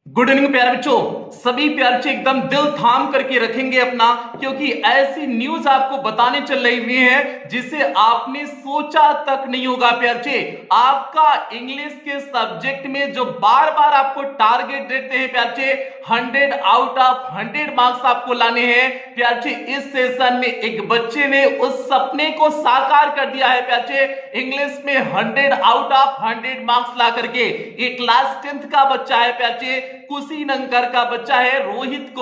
Good evening प्यारे बच्चों। सभी प्यारे बच्चे एकदम दिल थाम करके रखेंगे अपना, क्योंकि ऐसी न्यूज आपको बताने चल रही हुई है जिसे आपने सोचा तक नहीं होगा। प्यारे बच्चे, आपका इंग्लिश के सब्जेक्ट में जो बार बार आपको टारगेट देते हैं प्यारे बच्चे, 100 आउट ऑफ 100 मार्क्स आपको लाने हैं। प्यारे बच्चे, इस सेशन में एक बच्चे ने उस सपने को साकार कर दिया है प्यारे बच्चे, इंग्लिश में 100 आउट ऑफ 100 मार्क्स ला करके। ये क्लास 10th का बच्चा है प्यारे बच्चे, कुशीनगर का बच्चा है रोहित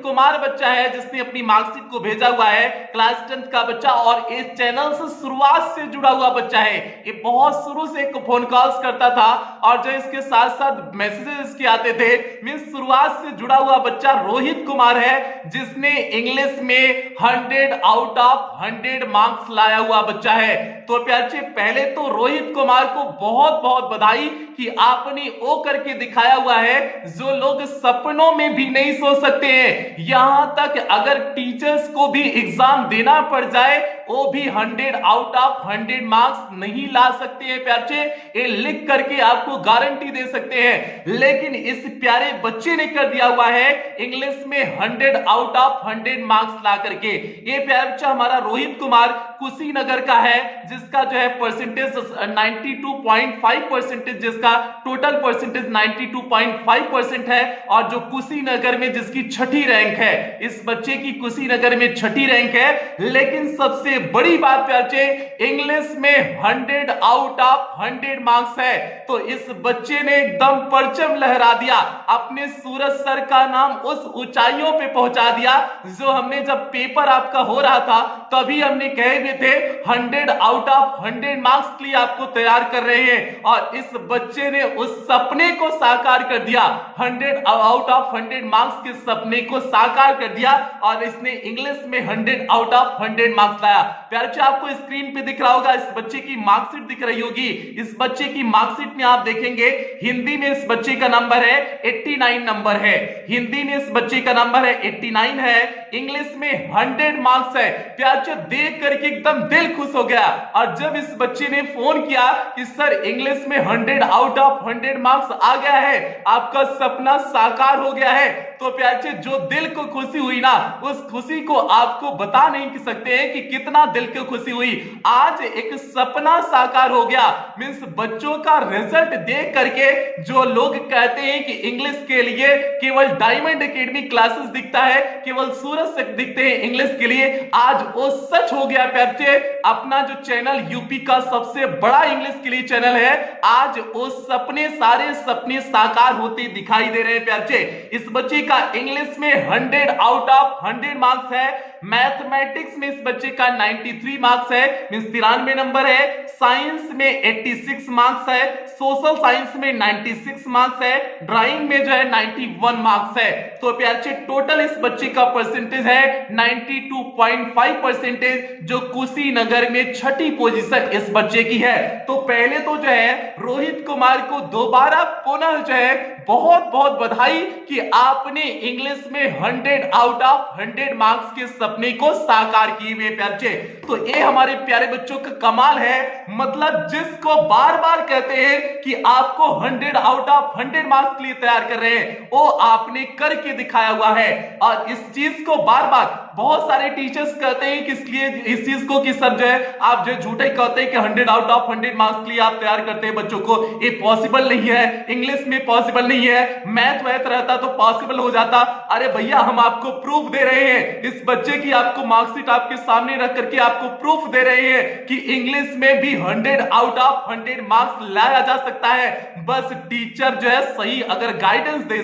कुमार बच्चा है जिसने अपनी मार्कशीट को भेजा हुआ है, क्लास 10th का बच्चा। और इस चैनल से शुरुआत से जुड़ा हुआ बच्चा है। ये बहुत शुरू से फोन कॉल्स करता था और जो इसके साथ साथ मैसेजेस के आते थे, मींस शुरुआत से जुड़ा हुआ बच्चा रोहित कुमार है, जिसने इंग्लिश में 100 आउट ऑफ 100 मार्क्स लाया हुआ बच्चा है। तो प्यारे, पहले तो रोहित कुमार को बहुत बहुत बधाई कि आपने वो करके दिखाया हुआ है जो लोग सपनों में भी नहीं सोच सकते हैं। यहां तक अगर टीचर्स को भी एग्जाम देना पड़ जाए, वो भी 100 आउट ऑफ 100 मार्क्स नहीं ला सकते हैं प्यारे। ये लिख करके आपको गारंटी दे सकते हैं, लेकिन इस प्यारे बच्चे ने कर दिया हुआ है इंग्लिश में 100 आउट ऑफ 100 मार्क्स ला करके। ये प्यारे बच्चा हमारा रोहित कुमार कुशीनगर का है, जिसका जो है परसेंटेज 92.5%, जिसका टोटल परसेंटेज 92.5% है। और जो कुशीनगर में जिसकी छठी रैंक है, इस बच्चे की कुशीनगर में छठी रैंक है। लेकिन सबसे बड़ी बात प्यारे, इंग्लिश में 100 आउट ऑफ 100 मार्क्स है। तो इस बच्चे ने एकदम परचम लहरा दिया, अपने सूरज सर का नाम उस ऊंचाइयों पे पहुंचा दिया जो हमने जब पेपर आपका हो रहा था तभी हमने कहे हुए थे 100 आउट ऑफ 100 मार्क्स के लिए आपको तैयार कर रहे हैं। और इस बच्चे ने उस सपने को साकार कर दिया, 100 आउट ऑफ 100 मार्क्स के सपने को साकार कर दिया और इसने इंग्लिश में 100 आउट ऑफ 100 मार्क्स लाया। प्यारे, आपको स्क्रीन पे दिख रहा होगा, इस बच्चे की मार्कशीट दिख रही होगी। इस बच्चे की मार्कशीट में आप देखेंगे हिंदी में इस बच्चे का नंबर है 89 नंबर है, हिंदी में इस बच्चे का नंबर है 89 है, इंग्लिश में 100 मार्क्स है। प्यारे, देख करके एकदम दिल खुश हो गया। और जब इस बच्चे ने फोन किया कि सर इंग्लिश में 100 आउट ऑफ 100 मार्क्स आ गया है, आपका सपना साकार हो गया है, तो प्यारे जो दिल को खुशी हुई ना, उस खुशी को आपको बता नहीं सकते हैं कि कितना दिल को खुशी हुई। आज एक सपना साकार हो गया। मींस बच्चों का रिजल्ट देख करके जो लोग कहते हैं कि इंग्लिश के लिए केवल डायमंड एकेडमी क्लासेस दिखता है, केवल सूरज से दिखते हैं इंग्लिश के लिए, आज वो सच हो गया प्यारे। अपना जो चैनल यूपी का सबसे बड़ा इंग्लिश के लिए चैनल है, आज वो सपने सारे सपने साकार होते दिखाई दे रहे हैं प्यारे। इस बच्चे का इंग्लिश में 100 आउट ऑफ 100 मार्क्स है, मैथमेटिक्स में इस बच्चे का 93 मार्क्स है, मींस 93 नंबर है, साइंस में 86 मार्क्स है, सोशल साइंस में 96 मार्क्स है, ड्राइंग में जो है 91 मार्क्स है। तो प्यारे, टोटल इस बच्चे का परसेंटेज है 92.5%, जो कुशीनगर में छठी पोजीशन इस बच्चे की है। तो पहले तो जो है रोहित कुमार को दोबारा पुनः जो है बहुत बहुत बधाई कि आपने इंग्लिश में 100 आउट ऑफ 100 मार्क्स के सपने को साकार किए हुए प्यारे। तो ये हमारे प्यारे बच्चों का कमाल है। मतलब जिसको बार बार कहते हैं कि आपको 100 आउट ऑफ 100 मार्क्स के लिए तैयार कर रहे हैं, वो आपने करके दिखाया हुआ है। और इस चीज को बार बार बहुत सारे टीचर्स कहते हैं कि इसलिए इस चीज को कि सर जो है आप जो झूठे कहते हैं कि 100 आउट ऑफ 100 मार्क्स के लिए आप तैयार करते हैं बच्चों को, ये पॉसिबल नहीं है, इंग्लिश में पॉसिबल नहीं है, मैथ वैथ रहता तो पॉसिबल हो जाता। अरे भैया, हम आपको प्रूफ दे रहे हैं, इस बच्चे की आपको मार्कशीट आपके सामने रख करके आपको प्रूफ दे रहे हैं कि इंग्लिश में भी 100 आउट ऑफ 100 मार्क्स लाया जा सकता है। बस टीचर जो है सही अगर गाइडेंस दे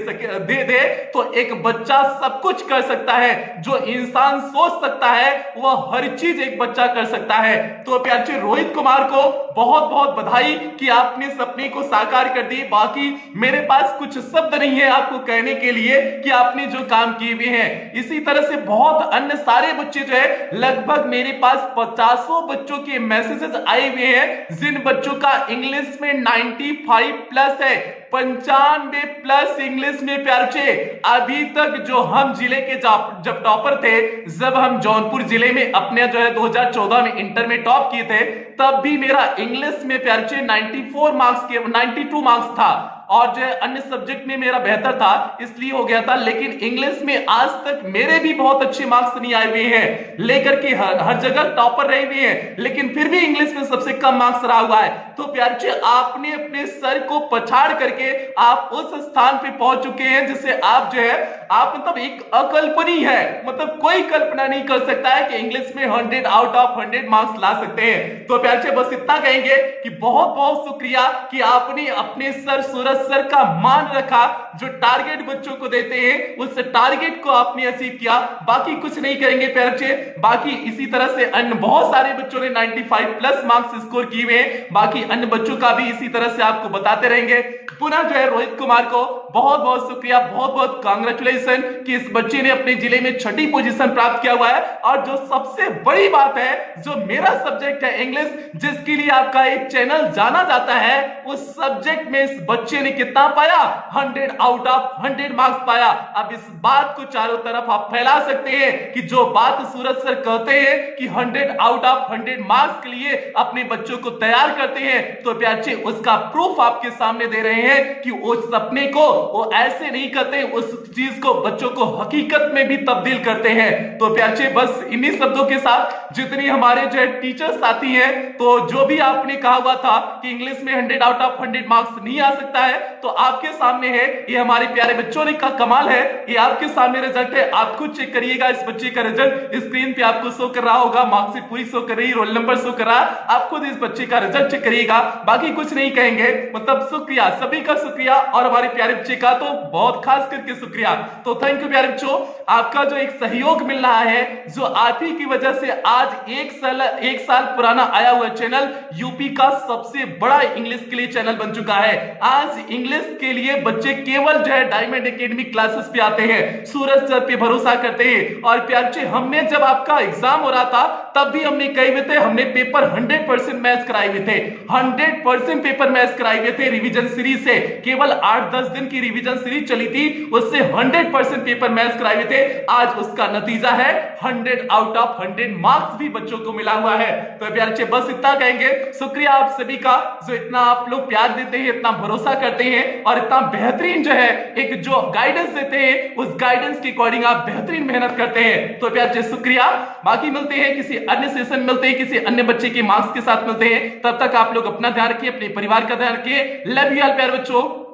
तो एक बच्चा सब कुछ कर सकता है। जो इंसान सोच सकता है वह हर चीज एक बच्चा कर सकता है। तो प्यारे रोहित कुमार को बहुत बहुत बधाई कि आपने सपने को साकार कर दी। बाकी मेरे पास कुछ शब्द नहीं है आपको कहने के लिए कि आपने जो काम किए हुए हैं। इसी तरह से बहुत अन्य सारे बच्चे जो है, लगभग मेरे पास 50 बच्चों के मैसेजेस आए हुए हैं जिन बच्चों का इंग्लिश में 95 प्लस है, 95 प्लस इंग्लिश में प्यारे। अभी तक जो हम जिले के जब टॉपर थे, जब हम जौनपुर जिले में अपने जो है 2014 में इंटर में टॉप किए थे, तब भी मेरा इंग्लिश में प्यारे 94 मार्क्स के 92 मार्क्स था। और जो है अन्य सब्जेक्ट में मेरा बेहतर था इसलिए हो गया था, लेकिन इंग्लिश में आज तक मेरे भी बहुत अच्छे मार्क्स नहीं आए हुए हैं, लेकर के हर जगह टॉपर रहे हुए हैं, लेकिन फिर भी इंग्लिश में सबसे कम मार्क्स रहा हुआ है। तो प्यारे आपने अपने सर को पछाड़ करके आप उस स्थान पे पहुंच चुके हैं जिससे आप जो है आप मतलब एक अकल्पनीय है, मतलब कोई कल्पना नहीं कर सकता है कि इंग्लिश में 100 आउट ऑफ 100 मार्क्स ला सकते हैं। तो प्यारे बस इतना कहेंगे कि बहुत बहुत शुक्रिया कि आपने अपने सर सूरज सर का मान रखा, जो टारगेट बच्चों को देते हैं उस टारगेट को आपने अचीव किया। बाकी कुछ नहीं करेंगे प्यारे, बाकी इसी तरह से अन्य बहुत सारे बच्चों ने 95 प्लस मार्क्स स्कोर किए हुए हैं, बाकी अन्य बच्चों का भी इसी तरह से आपको बताते रहेंगे। पुनः जो है रोहित कुमार को बहुत बहुत शुक्रिया, बहुत बहुत कांग्रेचुलेशन कि इस बच्चे ने अपने जिले में 6ठी पोजीशन प्राप्त किया हुआ है। और जो सबसे बड़ी बात है, जो मेरा सब्जेक्ट है इंग्लिश, जिसके लिए आपका एक चैनल जाना जाता है, उस सब्जेक्ट में इस बच्चे ने कितना पाया, 100 आउट ऑफ 100 मार्क्स पाया। अब इस बात को चारों तरफ आप फैला सकते हैं कि जो बात सूरज सर कहते हैं कि 100 आउट ऑफ 100 मार्क्स के लिए अपने बच्चों को तैयार करते हैं, तो प्यारे उसका प्रूफ आपके सामने दे रहे हैं कि उस सपने को वो ऐसे नहीं करते, उस चीज को बच्चों को हकीकत में भी तब्दील करते हैं। तो प्यारे बस इन्हीं शब्दों के साथ जितनी हमारे जो है टीचर्स आती हैं, तो जो भी आपने कहा हुआ था कि इंग्लिश में 100 आउट ऑफ 100 मार्क्स नहीं आ सकता है, तो आपके सामने है, ये हमारे प्यारे बच्चों ने का कमाल है, ये आपके सामने रिजल्ट है। आप खुद चेक करिएगा, इस बच्चे का रिजल्ट स्क्रीन पे आपको शो कर रहा होगा, मार्क्सिट पूरी शो कर रही, रोल नंबर शो कर रहा, आप खुद इस बच्चे का रिजल्ट चेक करिएगा। बाकी कुछ नहीं कहेंगे, मतलब शुक्रिया, सभी का शुक्रिया, और हमारे प्यारे बच्चे का तो बहुत खास करके शुक्रिया। तो थैंक यू प्यारे बच्चों, आपका जो एक सहयोग मिल रहा है, जो आप ही की वजह से आज एक साल पुराना आया हुआ चैनल यूपी का सबसे बड़ा इंग्लिश के लिए चैनल बन चुका है। आज इंग्लिश के लिए बच्चे केवल जो है डायमंड एकेडमी क्लासेस पे आते हैं, सूरज सर पे भरोसा करते हैं। और प्यारे हमने जब आपका एग्जाम हो रहा था तब भी हमने कहे हुए थे, हमने पेपर 100% मैथ्स कराए हुए थे, 100% पेपर मैथ्स कराए हुए थे रिवीजन सीरीज से। केवल 8-10 दिन की रिवीजन सीरीज चली थी, उससे 100% पेपर मैथ्स कराए हुए थे। आज उसका नतीजा है 100 आउट ऑफ 100 मार्क्स भी बच्चों को मिला हुआ है। तो प्यारे बस इतना कहेंगे, शुक्रिया आप सभी का, जो इतना आप लोग प्यार देते हैं, इतना भरोसा करते हैं, और इतना बेहतरीन जो है एक जो गाइडेंस देते हैं, उस गाइडेंस के अकॉर्डिंग आप बेहतरीन मेहनत करते हैं। तो प्यारे शुक्रिया, बाकी मिलते हैं किसी अन्य सेशन, मिलते हैं किसी अन्य बच्चे के मार्क्स के साथ मिलते हैं। तब तक आप लोग अपना ध्यान रखिए, अपने परिवार का ध्यान रखिए। लव यू ऑल प्यारे बच्चों।